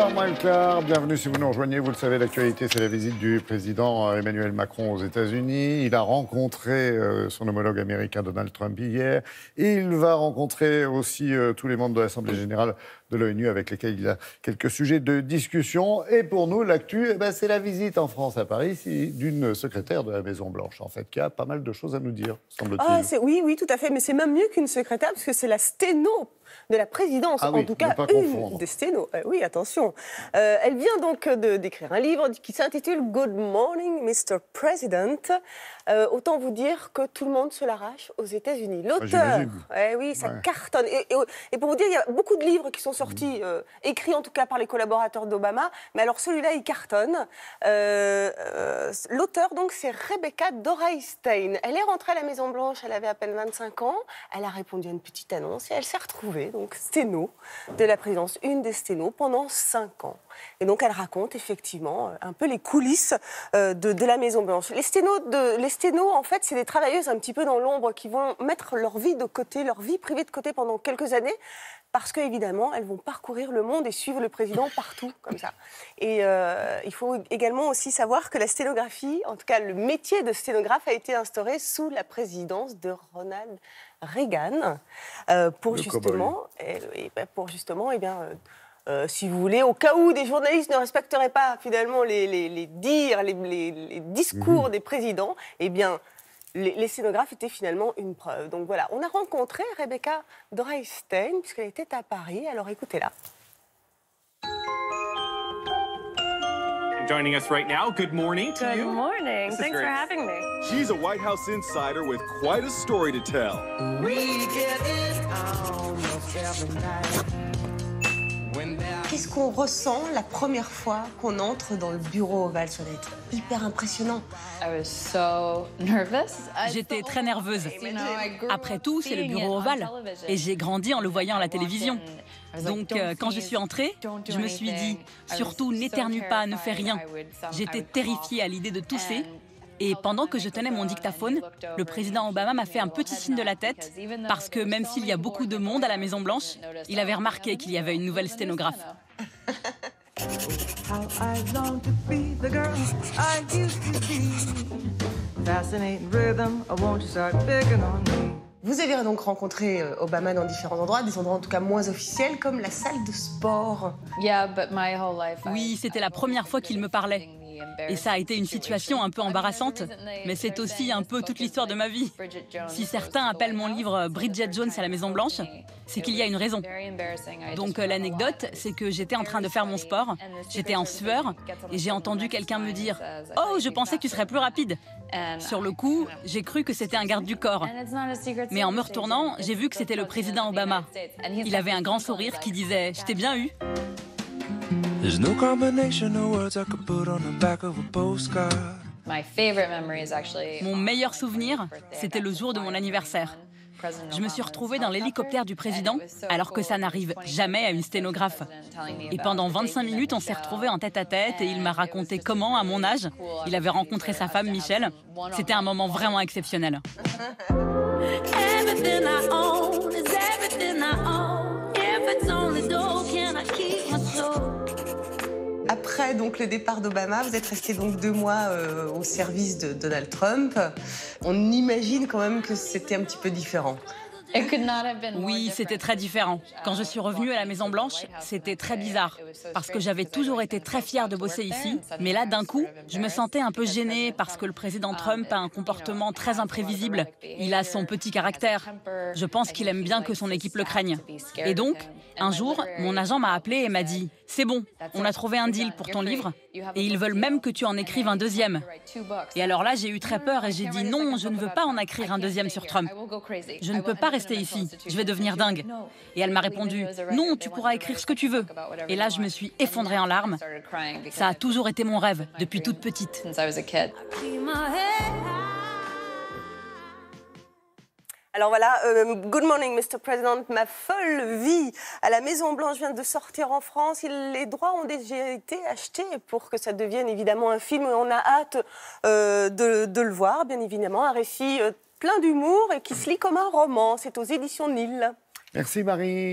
8h moins le quart, bienvenue si vous nous rejoignez. Vous le savez, l'actualité, c'est la visite du président Emmanuel Macron aux États-Unis. Il a rencontré son homologue américain Donald Trump hier. Et il va rencontrer aussi tous les membres de l'Assemblée générale de l'ONU avec lesquels il a quelques sujets de discussion. Et pour nous, l'actu, c'est la visite en France, à Paris, d'une secrétaire de la Maison-Blanche, en fait, qui a pas mal de choses à nous dire, semble-t-il. Oui, tout à fait, mais c'est même mieux qu'une secrétaire, parce que c'est la sténo de la présidence, en tout cas une des sténos. Oui, attention. Elle vient donc d'écrire un livre qui s'intitule « Good Morning, Mr. President ». Autant vous dire que tout le monde se l'arrache aux États-Unis. L'auteur, ça cartonne. Et pour vous dire, il y a beaucoup de livres qui sont sortis, écrits en tout cas par les collaborateurs d'Obama, mais alors celui-là, il cartonne. L'auteur, donc, c'est Rebecca Dorais-Stein. Elle est rentrée à la Maison-Blanche, elle avait à peine 25 ans. Elle a répondu à une petite annonce et elle s'est retrouvée, donc, sténo de la présidence, une des sténos, pendant 5 ans. Et donc, elle raconte effectivement un peu les coulisses de la Maison-Blanche. Les sténos, en fait, c'est des travailleuses un petit peu dans l'ombre qui vont mettre leur vie de côté, leur vie privée de côté pendant quelques années, parce qu'évidemment, elles vont parcourir le monde et suivre le président partout, comme ça. Et il faut également aussi savoir que la sténographie, en tout cas le métier de sténographe, a été instauré sous la présidence de Ronald Reagan, pour justement, si vous voulez, au cas où des journalistes ne respecteraient pas finalement les discours des présidents, eh bien, les sténographes étaient finalement une preuve. Donc voilà, on a rencontré Rebecca Dorais-Stein puisqu'elle était à Paris. Alors écoutez-la. Joining us right now. Good morning to you. Good morning. Thanks for having me. She's a White House insider with quite a story to tell. Qu'est-ce qu'on ressent la première fois qu'on entre dans le bureau ovale? Ça doit être hyper impressionnant. J'étais très nerveuse. Après tout, c'est le bureau ovale. Et j'ai grandi en le voyant à la télévision. Donc, quand je suis entrée, je me suis dit, surtout, n'éternue pas, ne fais rien. J'étais terrifiée à l'idée de tousser. Et pendant que je tenais mon dictaphone, le président Obama m'a fait un petit signe de la tête, parce que même s'il y a beaucoup de monde à la Maison-Blanche, il avait remarqué qu'il y avait une nouvelle sténographe. Vous avez donc rencontré Obama dans différents endroits, des endroits en tout cas moins officiels, comme la salle de sport. Oui, c'était la première fois qu'il me parlait. Et ça a été une situation un peu embarrassante, mais c'est aussi un peu toute l'histoire de ma vie. Si certains appellent mon livre Bridget Jones à la Maison-Blanche, c'est qu'il y a une raison. Donc l'anecdote, c'est que j'étais en train de faire mon sport, j'étais en sueur, et j'ai entendu quelqu'un me dire « Oh, je pensais que tu serais plus rapide !» Sur le coup, j'ai cru que c'était un garde du corps. Mais en me retournant, j'ai vu que c'était le président Obama. Il avait un grand sourire qui disait « Je t'ai bien eu !» There's no combination of words I could put on the back of a postcard. Mon meilleur souvenir, c'était le jour de mon anniversaire. Je me suis retrouvée dans l'hélicoptère du président, alors que ça n'arrive jamais à une sténographe. Et pendant 25 minutes, on s'est retrouvés en tête-à-tête et il m'a raconté comment, à mon âge, il avait rencontré sa femme, Michelle. C'était un moment vraiment exceptionnel. Après donc, le départ d'Obama, vous êtes resté donc 2 mois au service de Donald Trump. On imagine quand même que c'était un petit peu différent. Oui, c'était très différent. Quand je suis revenue à la Maison-Blanche, c'était très bizarre, parce que j'avais toujours été très fière de bosser ici, mais là, d'un coup, je me sentais un peu gênée parce que le président Trump a un comportement très imprévisible. Il a son petit caractère. Je pense qu'il aime bien que son équipe le craigne. Et donc, un jour, mon agent m'a appelé et m'a dit « C'est bon, on a trouvé un deal pour ton livre, et ils veulent même que tu en écrives un deuxième. » Et alors là, j'ai eu très peur et j'ai dit « Non, je ne veux pas en écrire un deuxième sur Trump. Je ne peux pas rester ici, je vais devenir dingue. » Et elle m'a répondu « Non, tu pourras écrire ce que tu veux. » Et là, je me suis effondrée en larmes. Ça a toujours été mon rêve, depuis toute petite. Alors voilà, Good Morning Mr. President, ma folle vie à la Maison-Blanche vient de sortir en France. Les droits ont déjà été achetés pour que ça devienne évidemment un film. On a hâte de le voir, bien évidemment. Un récit plein d'humour et qui se lit comme un roman. C'est aux éditions Nil. Merci Marie.